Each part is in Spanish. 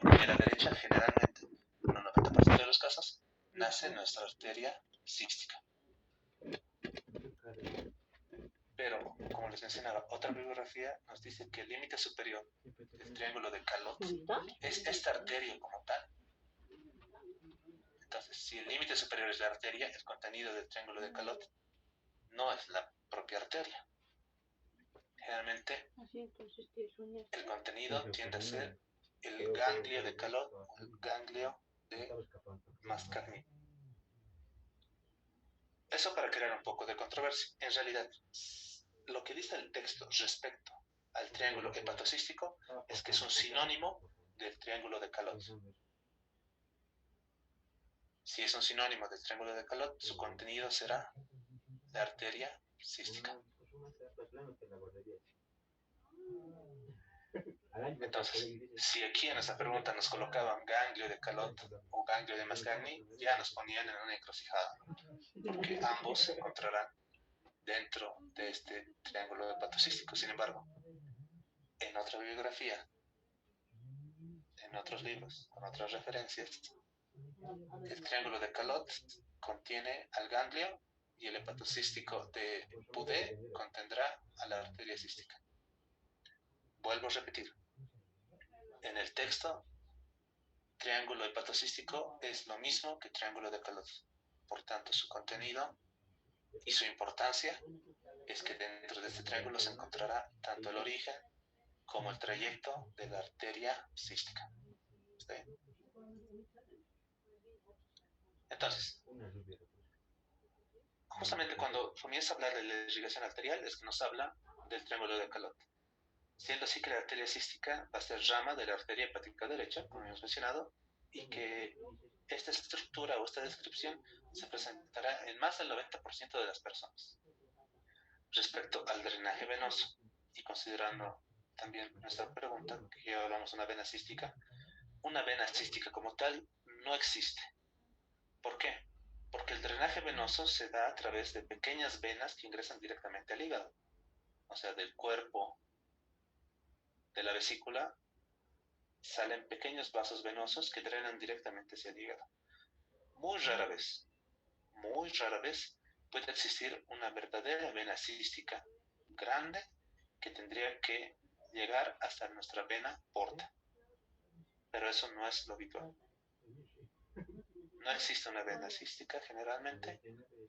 y a la derecha, generalmente, en un 90% de los casos, nace nuestra arteria cística. Pero, como les mencionaba, otra bibliografía nos dice que el límite superior del triángulo de Calot es esta arteria como tal. Entonces, si el límite superior es la arteria, el contenido del triángulo de Calot no es la propia arteria. Generalmente, el contenido tiende a ser el ganglio de Calot o el ganglio de Mascagni. Eso para crear un poco de controversia. En realidad, lo que dice el texto respecto al triángulo hepatocístico es que es un sinónimo del triángulo de Calot. Si es un sinónimo del triángulo de Calot, su contenido será la arteria cística. Entonces, si aquí en esta pregunta nos colocaban ganglio de Calot o ganglio de Mascagni, ya nos ponían en una encrucijada, porque ambos se encontrarán dentro de este triángulo hepatocístico. Sin embargo, en otra bibliografía, en otros libros, con otras referencias, el triángulo de Calot contiene al ganglio y el hepatocístico de Boudet contendrá a la arteria cística. Vuelvo a repetir. En el texto, triángulo hepatocístico es lo mismo que triángulo de Calot. Por tanto, su contenido y su importancia es que dentro de este triángulo se encontrará tanto el origen como el trayecto de la arteria cística. ¿Está bien? Entonces, justamente cuando comienza a hablar de la irrigación arterial es que nos habla del triángulo de Calot. Siendo así que la arteria cística va a ser rama de la arteria hepática derecha, como hemos mencionado, y que esta estructura o esta descripción se presentará en más del 90% de las personas. Respecto al drenaje venoso, y considerando también nuestra pregunta, que ya hablamos de una vena cística como tal no existe. ¿Por qué? Porque el drenaje venoso se da a través de pequeñas venas que ingresan directamente al hígado, o sea, del cuerpo de la vesícula salen pequeños vasos venosos que drenan directamente hacia el hígado. Muy rara vez puede existir una verdadera vena cística grande que tendría que llegar hasta nuestra vena porta. Pero eso no es lo habitual. No existe una vena cística generalmente.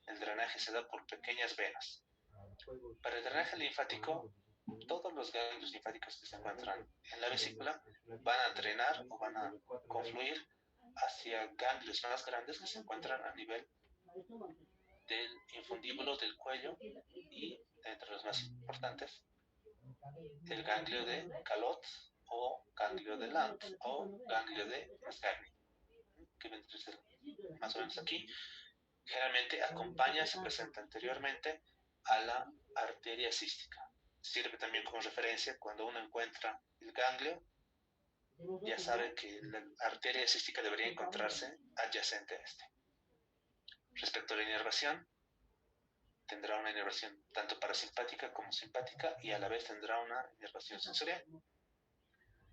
El drenaje se da por pequeñas venas. Para el drenaje linfático, todos los ganglios linfáticos que se encuentran en la vesícula van a drenar o van a confluir hacia ganglios más grandes que se encuentran a nivel del infundíbulo del cuello y, entre los más importantes, el ganglio de Calot o ganglio de Land o ganglio de Mascagni, que vendría a ser más o menos aquí. Generalmente acompaña, se presenta anteriormente a la arteria cística. Sirve también como referencia cuando uno encuentra el ganglio, ya sabe que la arteria cística debería encontrarse adyacente a este. Respecto a la inervación, tendrá una inervación tanto parasimpática como simpática y a la vez tendrá una inervación sensorial.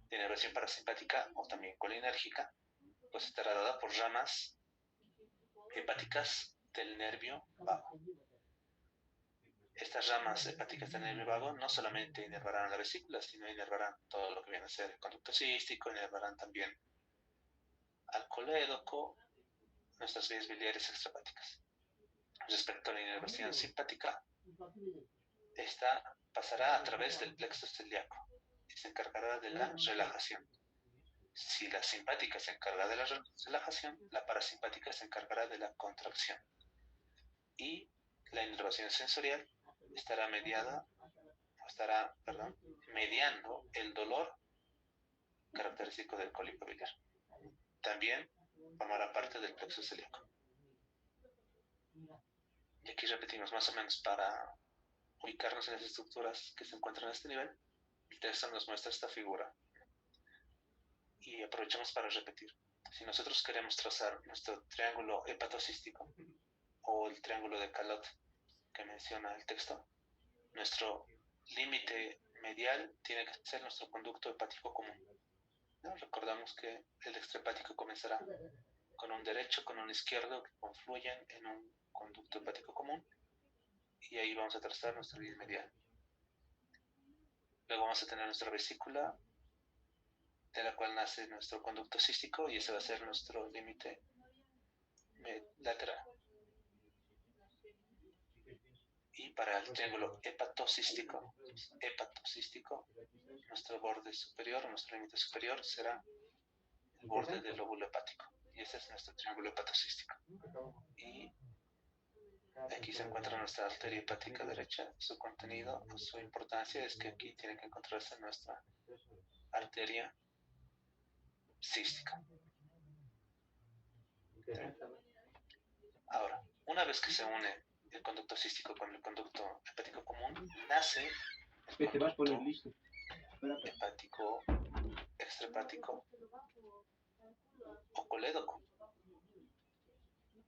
La inervación parasimpática o también colinérgica pues estará dada por ramas hepáticas del nervio vago. Estas ramas hepáticas del nervio vago no solamente inervarán la vesícula, sino inervarán todo lo que viene a ser el conducto cístico, inervarán también al colédoco, nuestras vías biliares extrahepáticas. Respecto a la inervación simpática, esta pasará a través del plexo celíaco y se encargará de la relajación. Si la simpática se encarga de la relajación, la parasimpática se encargará de la contracción. Y la inervación sensorial estará mediando el dolor característico del cólico biliar. También formará parte del plexo celíaco. Y aquí repetimos más o menos para ubicarnos en las estructuras que se encuentran a este nivel. El texto nos muestra esta figura. Y aprovechamos para repetir. Si nosotros queremos trazar nuestro triángulo hepatocístico o el triángulo de Calot que menciona el texto, nuestro límite medial tiene que ser nuestro conducto hepático común. ¿no? Recordamos que el extrahepático comenzará con un derecho, con un izquierdo que confluyen en un conducto hepático común y ahí vamos a trazar nuestra vía medial. Luego vamos a tener nuestra vesícula de la cual nace nuestro conducto cístico y ese va a ser nuestro límite lateral. Y para el triángulo hepatocístico, nuestro borde superior, nuestro límite superior será el borde del lóbulo hepático. Y ese es nuestro triángulo hepatocístico. Y aquí se encuentra nuestra arteria hepática derecha. Su contenido, su importancia es que aquí tiene que encontrarse nuestra arteria cística. Ahora, una vez que se une el conducto cístico con el conducto hepático común, nace el conducto hepático, extrahepático o colédoco.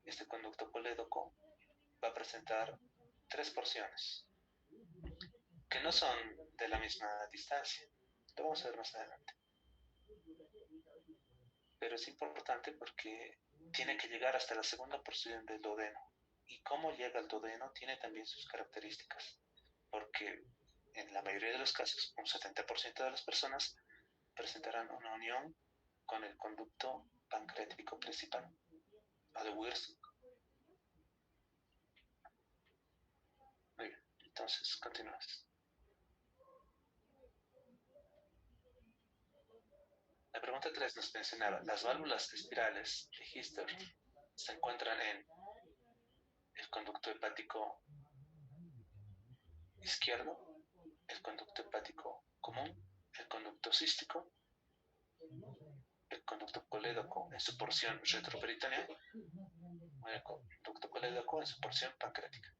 Este conducto colédoco va a presentar 3 porciones que no son de la misma distancia. Lo vamos a ver más adelante. Pero es importante porque tiene que llegar hasta la segunda porción del duodeno. Y cómo llega al duodeno tiene también sus características. Porque en la mayoría de los casos, un 70% de las personas presentarán una unión con el conducto pancreático principal, o de Wirsung. Muy bien, entonces continuamos. La pregunta 3 nos mencionaba, las válvulas espirales de Hister se encuentran en el conducto hepático izquierdo, el conducto hepático común, el conducto cístico, el conducto colédoco en su porción retroperitoneal, el conducto colédoco en su porción pancreática.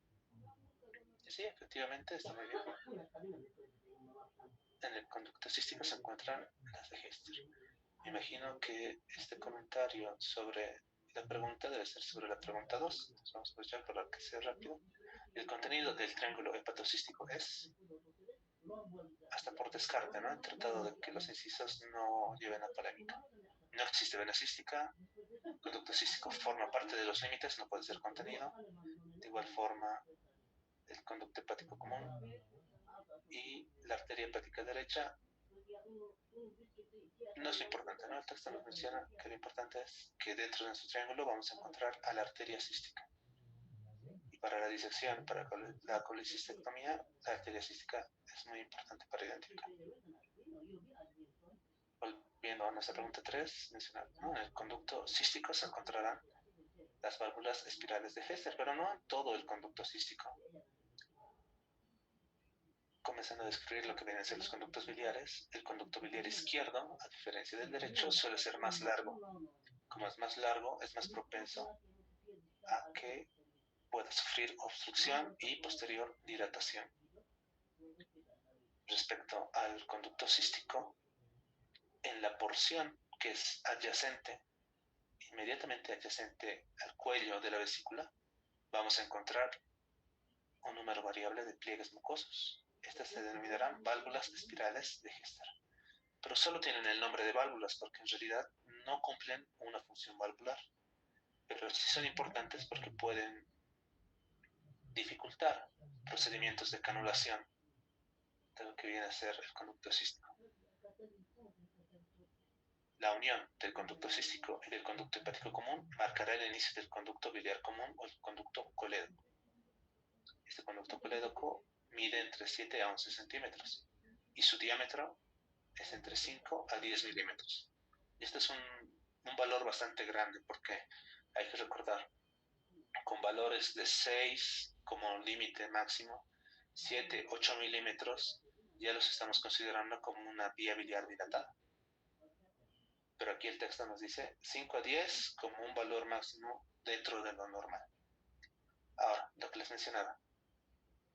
Y sí, efectivamente, está muy bien. En el conducto cístico se encuentran las de Hester. Me imagino que este comentario sobre la pregunta debe ser sobre la pregunta 2. Entonces vamos a aprovechar para que sea rápido. El contenido del triángulo hepatocístico es, hasta por descarte, ¿no? He tratado de que los incisos no lleven a polémica. No existe vena cística, el conducto cístico forma parte de los límites, no puede ser contenido. De igual forma, el conducto hepático común y la arteria hepática derecha no es lo importante, ¿no? El texto nos menciona que lo importante es que dentro de nuestro triángulo vamos a encontrar a la arteria cística. Y para la disección, para la colecistectomía, la arteria cística es muy importante para identificar. Volviendo a nuestra pregunta 3, mencionar, ¿no? En el conducto cístico se encontrarán las válvulas espirales de Hester, pero no en todo el conducto cístico. Comenzando a describir lo que vienen a ser los conductos biliares, el conducto biliar izquierdo, a diferencia del derecho, suele ser más largo. Como es más largo, es más propenso a que pueda sufrir obstrucción y posterior dilatación. Respecto al conducto cístico, en la porción que es adyacente, inmediatamente adyacente al cuello de la vesícula, vamos a encontrar un número variable de pliegues mucosos. Estas se denominarán válvulas espirales de Hester. Pero solo tienen el nombre de válvulas porque en realidad no cumplen una función valvular. Pero sí son importantes porque pueden dificultar procedimientos de canulación de lo que viene a ser el conducto cístico. La unión del conducto cístico y del conducto hepático común marcará el inicio del conducto biliar común o el conducto colédoco. Este conducto colédoco mide entre 7 a 11 centímetros y su diámetro es entre 5 a 10 milímetros. Y este es un valor bastante grande porque hay que recordar, con valores de 6 como límite máximo, 7, 8 milímetros, ya los estamos considerando como una vía biliar dilatada. Pero aquí el texto nos dice 5 a 10 como un valor máximo dentro de lo normal. Ahora, lo que les mencionaba.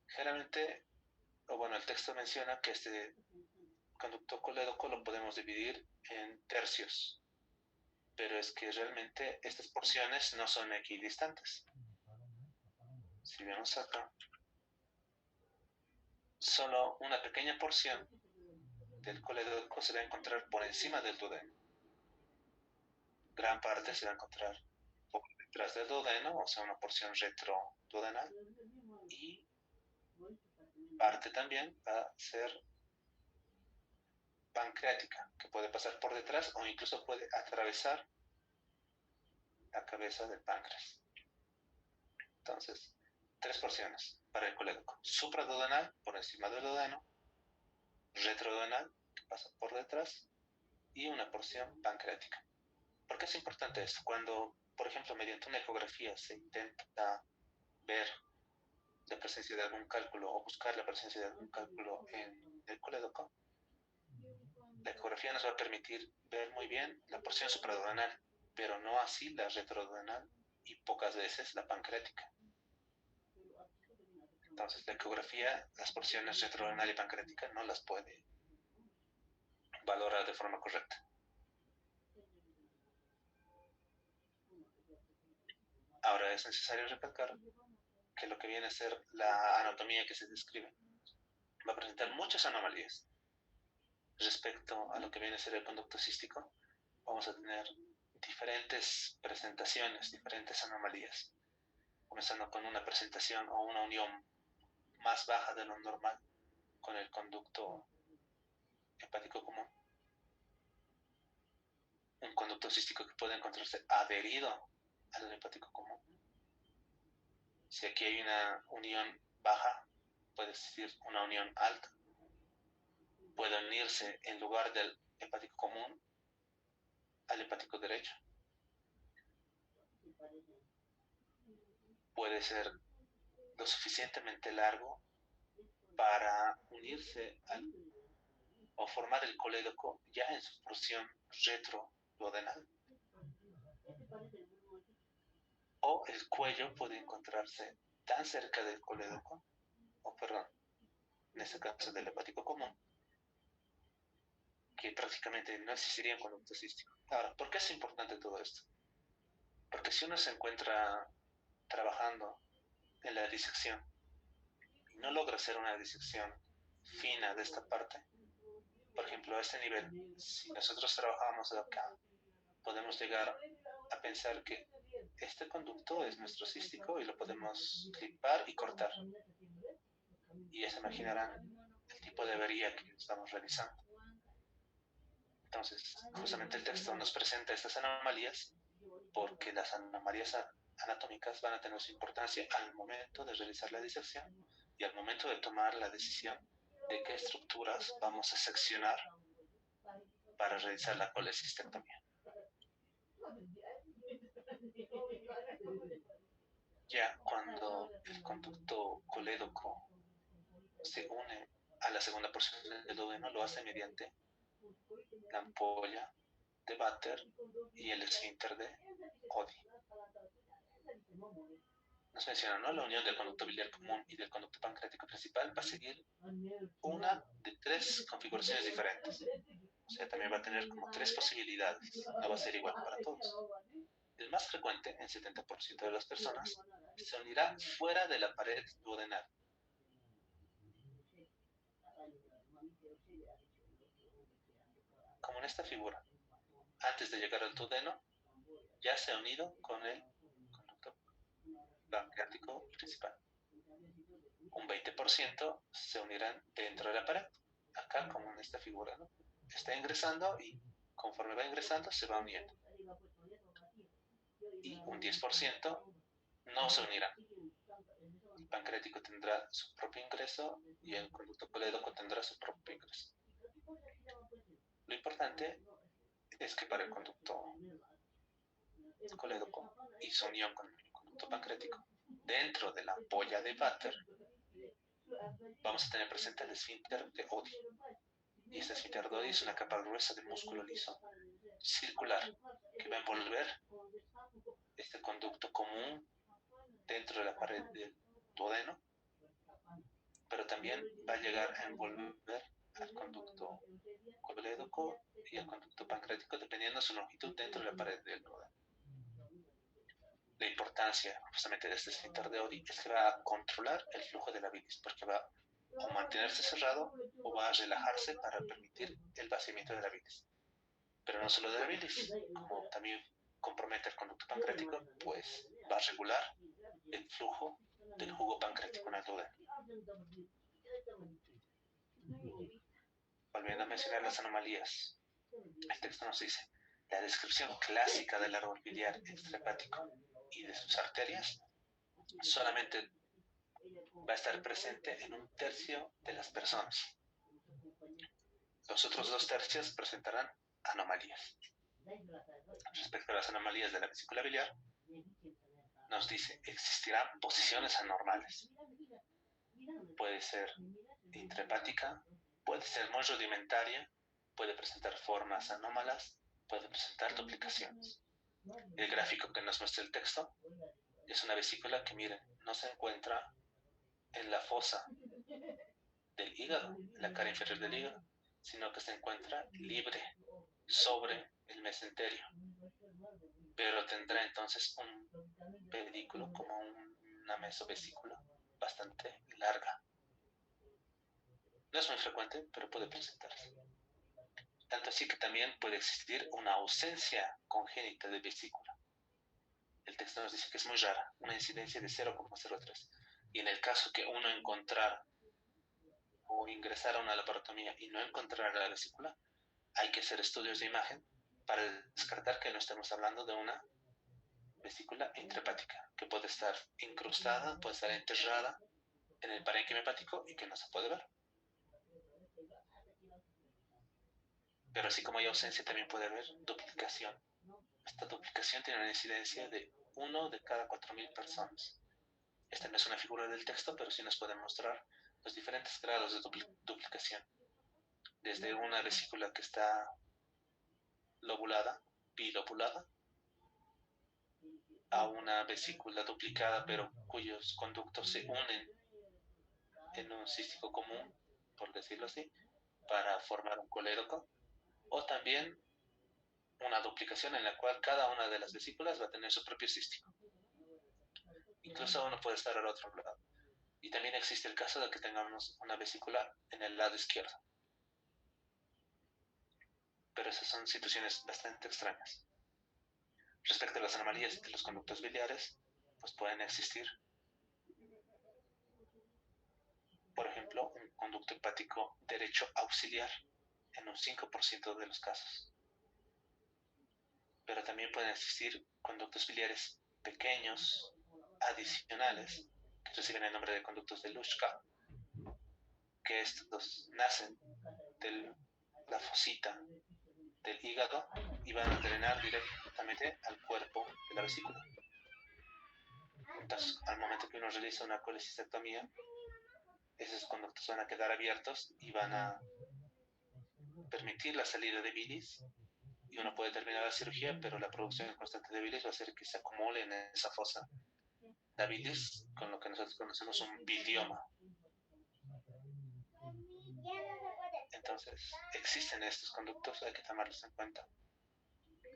Generalmente, o bueno, el texto menciona que este conducto colédoco lo podemos dividir en tercios, pero es que realmente estas porciones no son equidistantes. Si vemos acá, solo una pequeña porción del colédoco se va a encontrar por encima del duodeno. gran parte se va a encontrar por detrás del duodeno, o sea, una porción retroduodenal, y parte también va a ser pancreática, que puede pasar por detrás o incluso puede atravesar la cabeza del páncreas. Entonces, tres porciones para el colédoco: supraduodenal, por encima del duodeno; retroduodenal, que pasa por detrás; y una porción pancreática. ¿Por qué es importante esto? Cuando, por ejemplo, mediante una ecografía se intenta ver la presencia de algún cálculo o buscar la presencia de algún cálculo en el colédoco, la ecografía nos va a permitir ver muy bien la porción supraduodenal, pero no así la retroduodenal y pocas veces la pancreática. Entonces, la ecografía, las porciones retroduodenal y pancreática no las puede valorar de forma correcta. Ahora es necesario recalcar que lo que viene a ser la anatomía que se describe va a presentar muchas anomalías. Respecto a lo que viene a ser el conducto cístico, vamos a tener diferentes presentaciones, diferentes anomalías, comenzando con una presentación o una unión más baja de lo normal con el conducto hepático común, un conducto cístico que puede encontrarse adherido al hepático común. Si aquí hay una unión baja, puede existir una unión alta, puede unirse en lugar del hepático común al hepático derecho. Puede ser lo suficientemente largo para unirse o formar el colédoco ya en su porción retroduodenal. O el cuello puede encontrarse tan cerca del colédoco, o perdón, en este caso del hepático común, que prácticamente no existiría un conducto cístico. Ahora, ¿por qué es importante todo esto? Porque si uno se encuentra trabajando en la disección y no logra hacer una disección fina de esta parte, por ejemplo, a este nivel, si nosotros trabajamos de acá, podemos llegar a pensar que este conducto es nuestro cístico y lo podemos clipar y cortar. Y ya se imaginarán el tipo de avería que estamos realizando. Entonces, justamente el texto nos presenta estas anomalías porque las anomalías anatómicas van a tener su importancia al momento de realizar la disección y al momento de tomar la decisión de qué estructuras vamos a seccionar para realizar la colecistectomía. Ya cuando el conducto colédoco se une a la segunda porción del duodeno, lo hace mediante la ampolla de Vater y el esfínter de Oddi. Nos mencionan, ¿no? La unión del conducto biliar común y del conducto pancreático principal va a seguir una de tres configuraciones diferentes. O sea, también va a tener como tres posibilidades. No va a ser igual para todos. El más frecuente, en 70% de las personas, se unirá fuera de la pared duodenal. Como en esta figura. Antes de llegar al duodeno, ya se ha unido con el conducto pancreático principal. Un 20% se unirán dentro de la pared. Acá, como en esta figura, ¿no? Está ingresando y conforme va ingresando se va uniendo. Y un 10% no se unirá. El pancreático tendrá su propio ingreso y el conducto colédoco tendrá su propio ingreso. Lo importante es que para el conducto colédoco y su unión con el conducto pancreático, dentro de la ampolla de Vater, vamos a tener presente el esfínter de Oddi. Y este esfínter de Oddi es una capa gruesa de músculo liso, circular, que va a envolver este conducto común dentro de la pared del duodeno, pero también va a llegar a envolver al conducto colédoco y al conducto pancreático dependiendo de su longitud dentro de la pared del duodeno. La importancia justamente de este esfínter de Oddi es que va a controlar el flujo de la bilis, porque va o mantenerse cerrado o va a relajarse para permitir el vaciamiento de la bilis. Pero no solo de la bilis, como también compromete el conducto pancreático, pues va a regular el flujo del jugo pancreático en el duodeno. Volviendo a mencionar las anomalías, el texto nos dice: la descripción clásica del árbol biliar extrahepático y de sus arterias solamente va a estar presente en 1/3 de las personas. Los otros 2/3 presentarán anomalías. Respecto a las anomalías de la vesícula biliar, nos dice: existirán posiciones anormales. Puede ser intrahepática, puede ser muy rudimentaria, puede presentar formas anómalas, puede presentar duplicaciones. El gráfico que nos muestra el texto es una vesícula que, miren, no se encuentra en la fosa del hígado, en la cara inferior del hígado, sino que se encuentra libre sobre el mesenterio, pero tendrá entonces un pedículo como una mesobesícula bastante larga. No es muy frecuente, pero puede presentarse. Tanto así que también puede existir una ausencia congénita de vesícula. El texto nos dice que es muy rara, una incidencia de 0,03. Y en el caso que uno encontrara o ingresara a una laparotomía y no encontrara la vesícula, hay que hacer estudios de imagen para descartar que no estemos hablando de una vesícula intrahepática, que puede estar incrustada, puede estar enterrada en el parénquima hepático y que no se puede ver. Pero así como hay ausencia, también puede haber duplicación. Esta duplicación tiene una incidencia de 1 de cada 4.000 personas. Esta no es una figura del texto, pero sí nos puede mostrar los diferentes grados de duplicación. Desde una vesícula que está lobulada, bilobulada, a una vesícula duplicada, pero cuyos conductos se unen en un cístico común, por decirlo así, para formar un colédoco, o también una duplicación en la cual cada una de las vesículas va a tener su propio cístico. Incluso uno puede estar al otro lado. Y también existe el caso de que tengamos una vesícula en el lado izquierdo. Pero esas son situaciones bastante extrañas. Respecto a las anomalías de los conductos biliares, pues pueden existir, por ejemplo, un conducto hepático derecho auxiliar en un 5% de los casos. Pero también pueden existir conductos biliares pequeños, adicionales, que reciben el nombre de conductos de Luschka, que estos nacen de la fosita del hígado y van a drenar directamente al cuerpo de la vesícula. Entonces, al momento que uno realiza una colecistectomía, esos conductos van a quedar abiertos y van a permitir la salida de bilis, y uno puede terminar la cirugía, pero la producción constante de bilis va a hacer que se acumule en esa fosa la bilis, con lo que nosotros conocemos un bilioma. Entonces, existen estos conductos, hay que tomarlos en cuenta.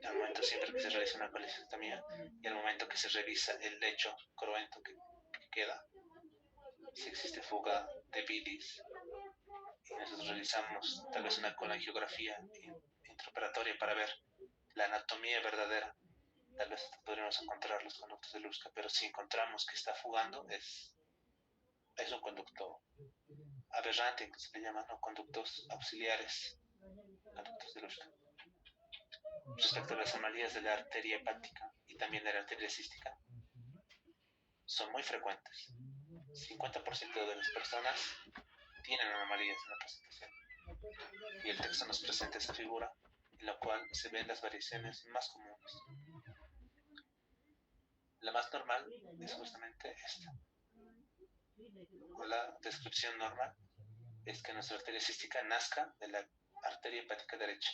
Al momento siempre que se realiza una colecistectomía y al momento que se revisa el lecho cruento que queda, si existe fuga de bilis y nosotros realizamos tal vez una colangiografía intraoperatoria para ver la anatomía verdadera, tal vez podríamos encontrar los conductos de Luschka, pero si encontramos que está fugando, es un conducto aberrante, que se le llaman, ¿no?, conductos auxiliares, conductos de Luschka. Respecto a las anomalías de la arteria hepática y también de la arteria cística, son muy frecuentes. 50% de las personas tienen anomalías en la presentación. Y el texto nos presenta esa figura en la cual se ven las variaciones más comunes. La más normal es justamente esta. O la descripción normal es que nuestra arteria cística nazca de la arteria hepática derecha.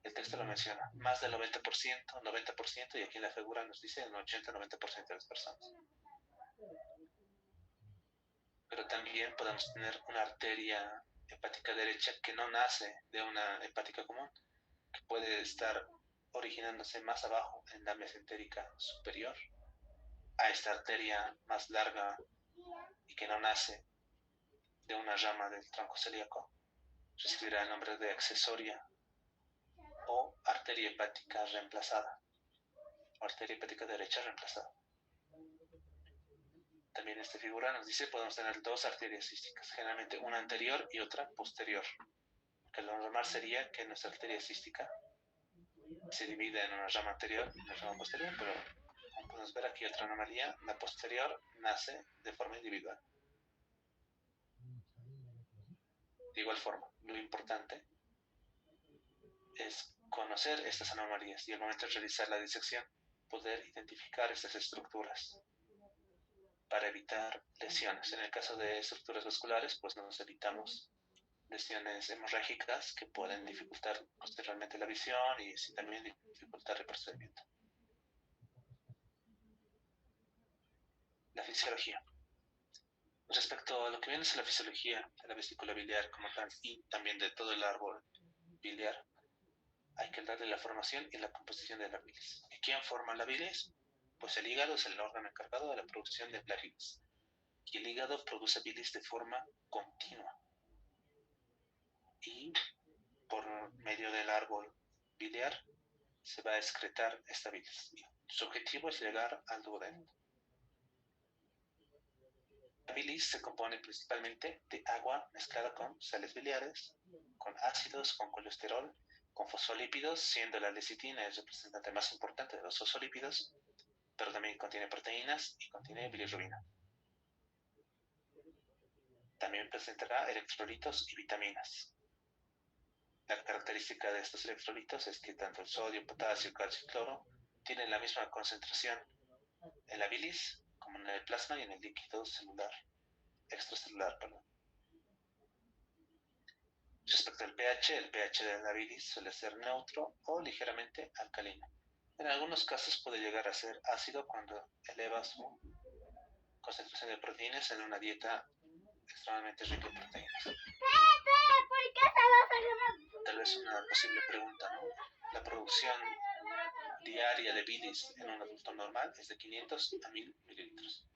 El texto lo menciona, más del 90%, 90%, y aquí en la figura nos dice el 80-90% de las personas. Pero también podemos tener una arteria hepática derecha que no nace de una hepática común, que puede estar originándose más abajo en la mesentérica superior, a esta arteria más larga y que no nace de una rama del tronco celíaco, recibirá el nombre de accesoria o arteria hepática reemplazada. arteria hepática derecha reemplazada. También esta figura nos dice podemos tener dos arterias císticas, generalmente una anterior y otra posterior. Que lo normal sería que nuestra arteria cística se divide en una rama anterior y una rama posterior, pero como podemos ver aquí otra anomalía, la posterior nace de forma individual. De igual forma, lo importante es conocer estas anomalías y al momento de realizar la disección poder identificar estas estructuras para evitar lesiones. En el caso de estructuras vasculares, pues nos evitamos lesiones hemorrágicas que pueden dificultar posteriormente la visión y así también dificultar el procedimiento. La fisiología. Respecto a lo que viene es la fisiología de la vesícula biliar como tal y también de todo el árbol biliar, hay que darle la formación y la composición de la bilis. ¿Y quién forma la bilis? Pues el hígado es el órgano encargado de la producción de la bilis. Y el hígado produce bilis de forma continua. Y por medio del árbol biliar se va a excretar esta bilis. Su objetivo es llegar al duodeno. La bilis se compone principalmente de agua mezclada con sales biliares, con ácidos, con colesterol, con fosfolípidos, siendo la lecitina el representante más importante de los fosfolípidos, pero también contiene proteínas y contiene bilirrubina. También presentará electrolitos y vitaminas. La característica de estos electrolitos es que tanto el sodio, potasio, calcio y cloro tienen la misma concentración en la bilis como en el plasma y en el líquido celular, extracelular, perdón. Respecto al pH, el pH de la bilis suele ser neutro o ligeramente alcalino. En algunos casos puede llegar a ser ácido cuando eleva su concentración de proteínas en una dieta extremadamente rica en proteínas. Tal vez una posible pregunta, ¿no? La producción diaria de bilis en un adulto normal es de 500 a 1000 mililitros.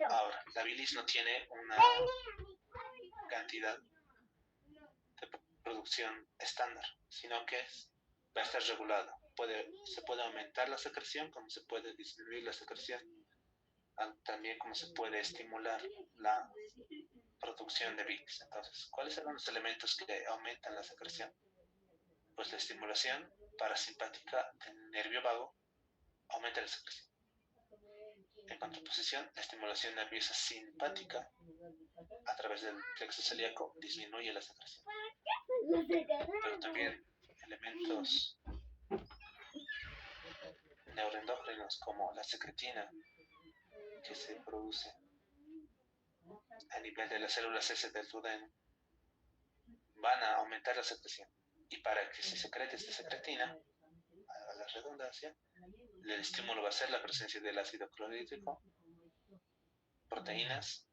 Ahora, la bilis no tiene una cantidad de producción estándar, sino que va a estar regulada. Se puede aumentar la secreción como se puede disminuir la secreción, también como se puede estimular la producción de bilis. Entonces, ¿cuáles son los elementos que aumentan la secreción? Pues la estimulación parasimpática del nervio vago aumenta la secreción. En contraposición, la estimulación nerviosa simpática a través del plexo celíaco disminuye la secreción. Pero también elementos neuroendócrinos como la secretina que se produce a nivel de las células S del duodeno van a aumentar la secreción. Y para que se secrete esta secretina, a la redundancia, el estímulo va a ser la presencia del ácido clorhídrico, proteínas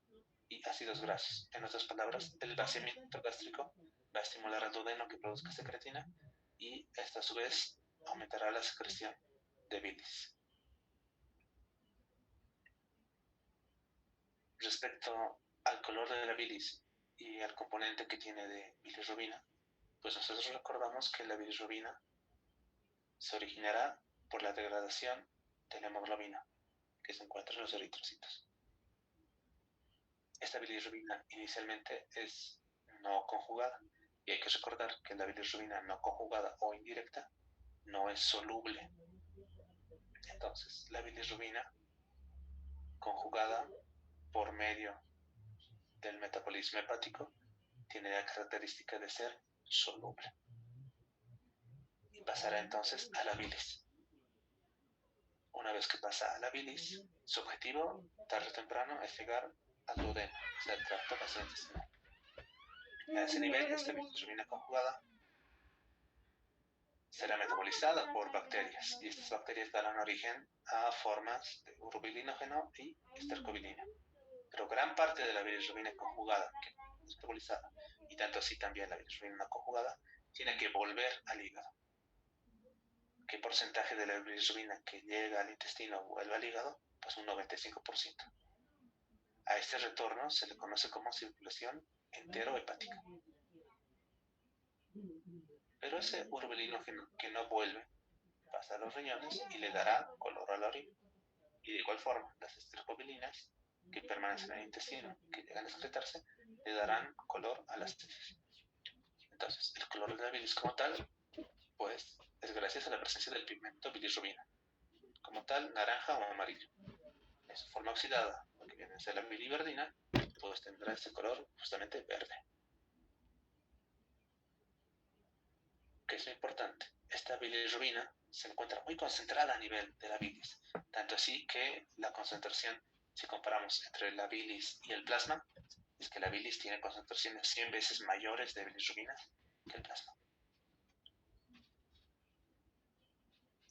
y ácidos grasos. En otras palabras, el vaciamiento gástrico va a estimular al duodeno que produzca secretina y esta a su vez aumentará la secreción de bilis. Respecto al color de la bilis y al componente que tiene de bilirrubina, pues nosotros recordamos que la bilirrubina se originará por la degradación de la hemoglobina que se encuentra en los eritrocitos. Esta bilirrubina inicialmente es no conjugada y hay que recordar que la bilirrubina no conjugada o indirecta no es soluble. Entonces, la bilirrubina conjugada por medio del metabolismo hepático tiene la característica de ser soluble y pasará entonces a la bilis. Una vez que pasa a la bilis, su objetivo tarde o temprano es llegar al duodeno, o sea, el tracto gastrointestinal. A ese nivel, esta bilirrubina conjugada será metabolizada por bacterias y estas bacterias darán origen a formas de urobilinógeno y estercobilina. Pero gran parte de la bilirrubina conjugada que es metabolizada, y tanto así también la bilirrubina no conjugada, tiene que volver al hígado. ¿Qué porcentaje de la bilirrubina que llega al intestino vuelve al hígado? Pues un 95%. A este retorno se le conoce como circulación enterohepática. Pero ese urbelino que no vuelve pasa a los riñones y le dará color a la orina. Y de igual forma, las estercobilinas que permanecen en el intestino, que llegan a excretarse, le darán color a las heces. Entonces, el color de la bilis como tal, pues, es gracias a la presencia del pigmento bilirrubina, como tal, naranja o amarillo. En su forma oxidada, lo que viene a ser la biliverdina, pues tendrá ese color justamente verde. ¿Qué es lo importante? Esta bilirrubina se encuentra muy concentrada a nivel de la bilis, tanto así que la concentración, si comparamos entre la bilis y el plasma, es que la bilis tiene concentraciones 100 veces mayores de bilirrubina que el plasma.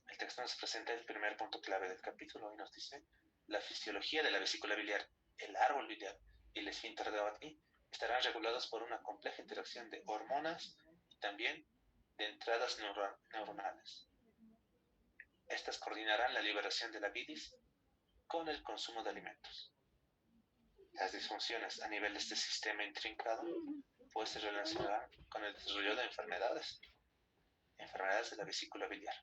El texto nos presenta el primer punto clave del capítulo y nos dice: la fisiología de la vesícula biliar, el árbol biliar y el esfínter de Oddi estarán regulados por una compleja interacción de hormonas y también de entradas neuronales. Estas coordinarán la liberación de la bilis con el consumo de alimentos. Las disfunciones a nivel de este sistema intrincado pues se relacionarán con el desarrollo de enfermedades de la vesícula biliar.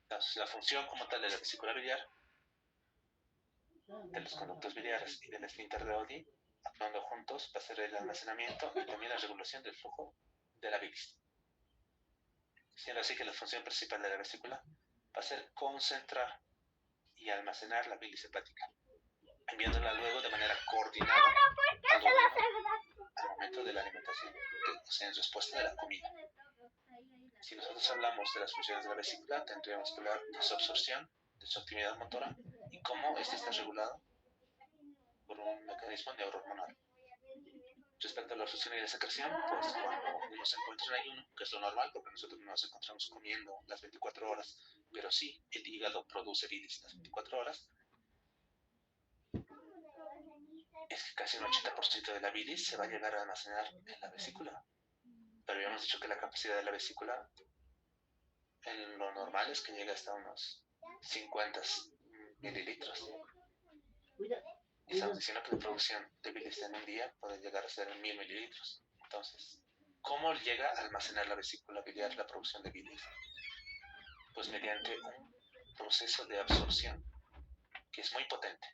Entonces, la función como tal de la vesícula biliar, de los conductos biliares y del esfínter de Oddi, actuando juntos, va a ser el almacenamiento y también la regulación del flujo de la bilis. Siendo así que la función principal de la vesícula va a ser concentrar y almacenar la bilis hepática, enviándola luego de manera coordinada al momento de la alimentación, o sea, en respuesta de la comida. Si nosotros hablamos de las funciones de la vesícula, tendríamos que hablar de su absorción, de su actividad motora y cómo este está regulado por un mecanismo neurohormonal. Respecto a la absorción y la secreción, pues cuando uno se encuentra en ayuno, que es lo normal, porque nosotros no nos encontramos comiendo las 24 horas, pero sí, el hígado produce bilis las 24 horas, es que casi un 80% de la bilis se va a llegar a almacenar en la vesícula. Pero habíamos dicho que la capacidad de la vesícula en lo normal es que llega hasta unos 50 mililitros. Y estamos diciendo que la producción de bilis en un día puede llegar a ser 1000 mililitros. Entonces, ¿cómo llega a almacenar la vesícula biliar la producción de bilis? Pues mediante un proceso de absorción que es muy potente.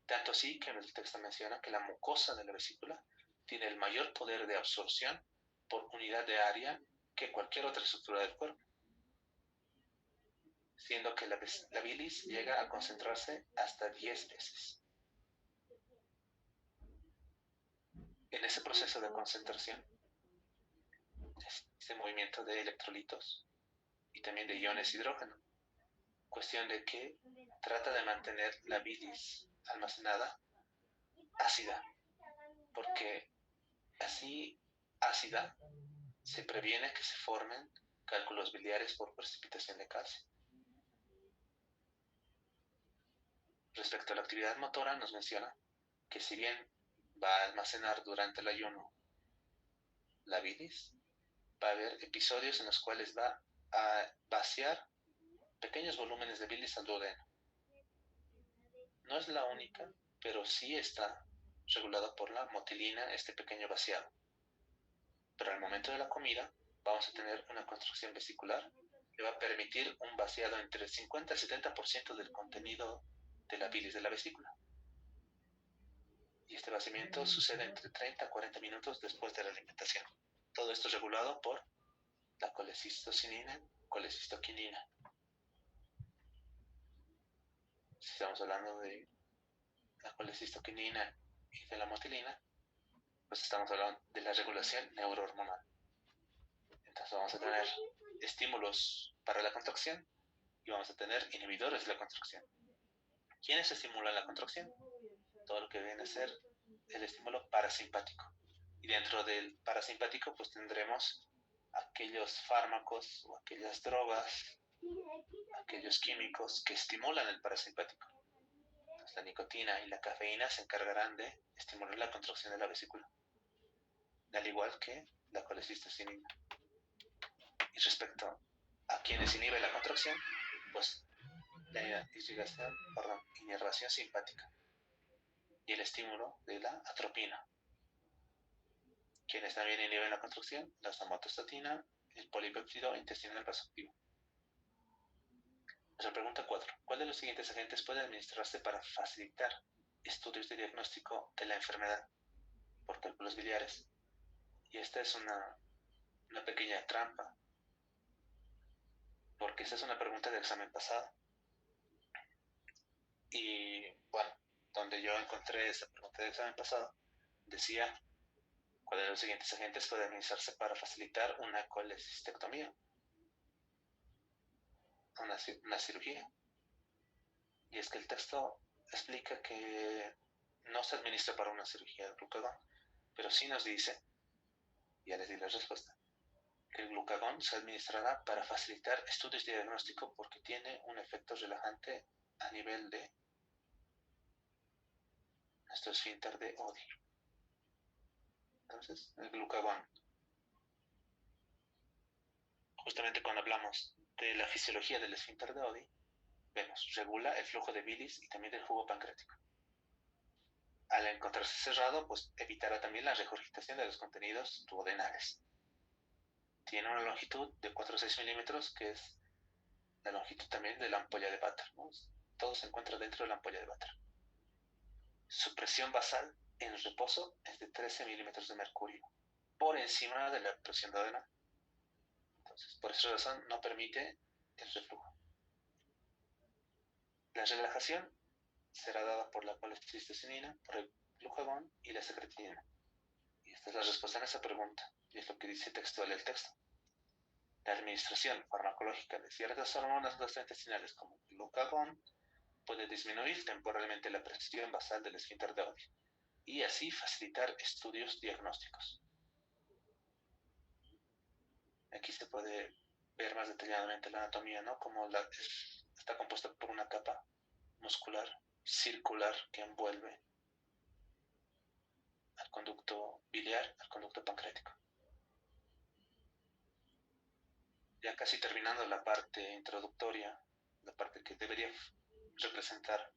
Tanto así que el texto menciona que la mucosa de la vesícula tiene el mayor poder de absorción por unidad de área que cualquier otra estructura del cuerpo, siendo que la bilis llega a concentrarse hasta 10 veces. En ese proceso de concentración, este movimiento de electrolitos y también de iones hidrógeno, cuestión de que trata de mantener la bilis almacenada ácida, porque así ácida se previene que se formen cálculos biliares por precipitación de calcio. Respecto a la actividad motora, nos menciona que si bien va a almacenar durante el ayuno la bilis, va a haber episodios en los cuales va a vaciar pequeños volúmenes de bilis al duodeno. No es la única, pero sí está regulada por la motilina este pequeño vaciado. Pero al momento de la comida vamos a tener una construcción vesicular que va a permitir un vaciado entre el 50 y el 70% del contenido de la bilis de la vesícula. Y este vaciamiento sucede entre 30 a 40 minutos después de la alimentación. Todo esto es regulado por la colecistocinina, colecistoquinina. Si estamos hablando de la colecistoquinina y de la motilina, pues estamos hablando de la regulación neurohormonal. Entonces vamos a tener estímulos para la contracción y vamos a tener inhibidores de la contracción. ¿Quiénes estimulan la contracción? Todo lo que viene a ser el estímulo parasimpático. Y dentro del parasimpático pues tendremos aquellos fármacos o aquellas drogas, aquellos químicos que estimulan el parasimpático. Entonces, la nicotina y la cafeína se encargarán de estimular la contracción de la vesícula, al igual que la colecistocinina. Y respecto a quienes inhiben la contracción, pues la inervación simpática y el estímulo de la atropina. quienes también inhiben la construcción, la somatostatina, el polipéptido intestinal vasoactivo. Nuestra pregunta 4. ¿Cuál de los siguientes agentes puede administrarse para facilitar estudios de diagnóstico de la enfermedad por cálculos biliares? Y esta es una pequeña trampa, porque esta es una pregunta del examen pasado. Y bueno, donde yo encontré esa pregunta del examen pasado, decía, ¿cuál de los siguientes agentes puede administrarse para facilitar una colecistectomía? Una cirugía. Y es que el texto explica que no se administra para una cirugía de glucagón, pero sí nos dice, ya les di la respuesta, que el glucagón se administrará para facilitar estudios de diagnóstico porque tiene un efecto relajante a nivel de nuestro esfínter de Oddi. Entonces, el glucagón, justamente cuando hablamos de la fisiología del esfínter de Oddi, vemos, regula el flujo de bilis y también del jugo pancreático. Al encontrarse cerrado, pues evitará también la regurgitación de los contenidos duodenales. Tiene una longitud de 4 a 6 milímetros, que es la longitud también de la ampolla de Vater, ¿no? Todo se encuentra dentro de la ampolla de Vater. Su presión basal en reposo es de 13 milímetros de mercurio, por encima de la presión duodenal. Entonces, por esa razón no permite el reflujo. La relajación será dada por la colecistocinina, por el glucagón y la secretinina. Y esta es la respuesta a esa pregunta, y es lo que dice textual el texto. La administración farmacológica de ciertas hormonas gastrointestinales como el glucagón puede disminuir temporalmente la presión basal del esfínter de Oddi y así facilitar estudios diagnósticos. Aquí se puede ver más detalladamente la anatomía, ¿no? Como está compuesta por una capa muscular circular que envuelve al conducto biliar, al conducto pancreático. Ya casi terminando la parte introductoria, la parte que debería representar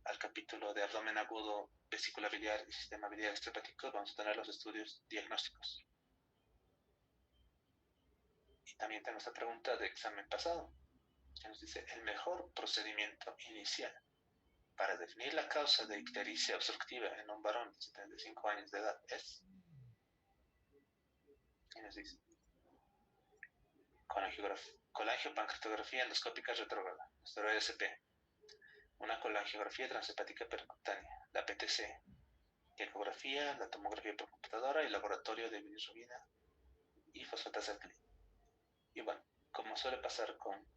al capítulo de abdomen agudo, vesícula biliar y sistema biliar extrahepático, vamos a tener los estudios diagnósticos. Y también tenemos la pregunta de examen pasado, que nos dice, el mejor procedimiento inicial para definir la causa de ictericia obstructiva en un varón de 75 años de edad es, y nos dice, colangiopancreatografía endoscópica retrógrada, nuestro ESP, una colangiografía transhepática percutánea, la PTC, ecografía, la tomografía por computadora y laboratorio de bilirrubina y fosfatasa alcalina. Y bueno, como suele pasar con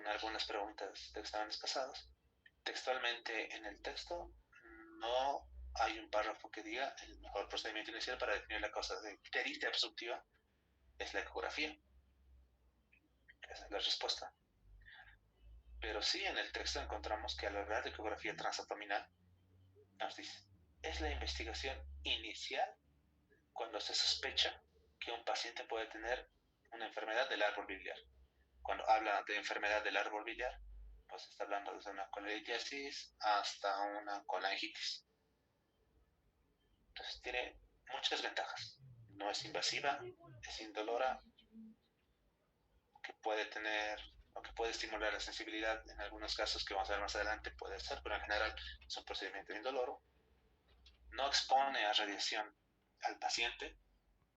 algunas preguntas de exámenes pasados, textualmente en el texto no hay un párrafo que diga el mejor procedimiento inicial para definir la causa de ictericia obstructiva es la ecografía. Esa es la respuesta. Pero sí en el texto encontramos que al hablar de ecografía transabdominal nos dice, es la investigación inicial cuando se sospecha que un paciente puede tener una enfermedad del árbol biliar. Cuando habla de enfermedad del árbol biliar, pues está hablando desde una colelitiasis hasta una colangitis. Entonces tiene muchas ventajas. No es invasiva, es indolora, que puede tener o que puede estimular la sensibilidad en algunos casos que vamos a ver más adelante, puede ser, pero en general es un procedimiento indoloro. No expone a radiación al paciente,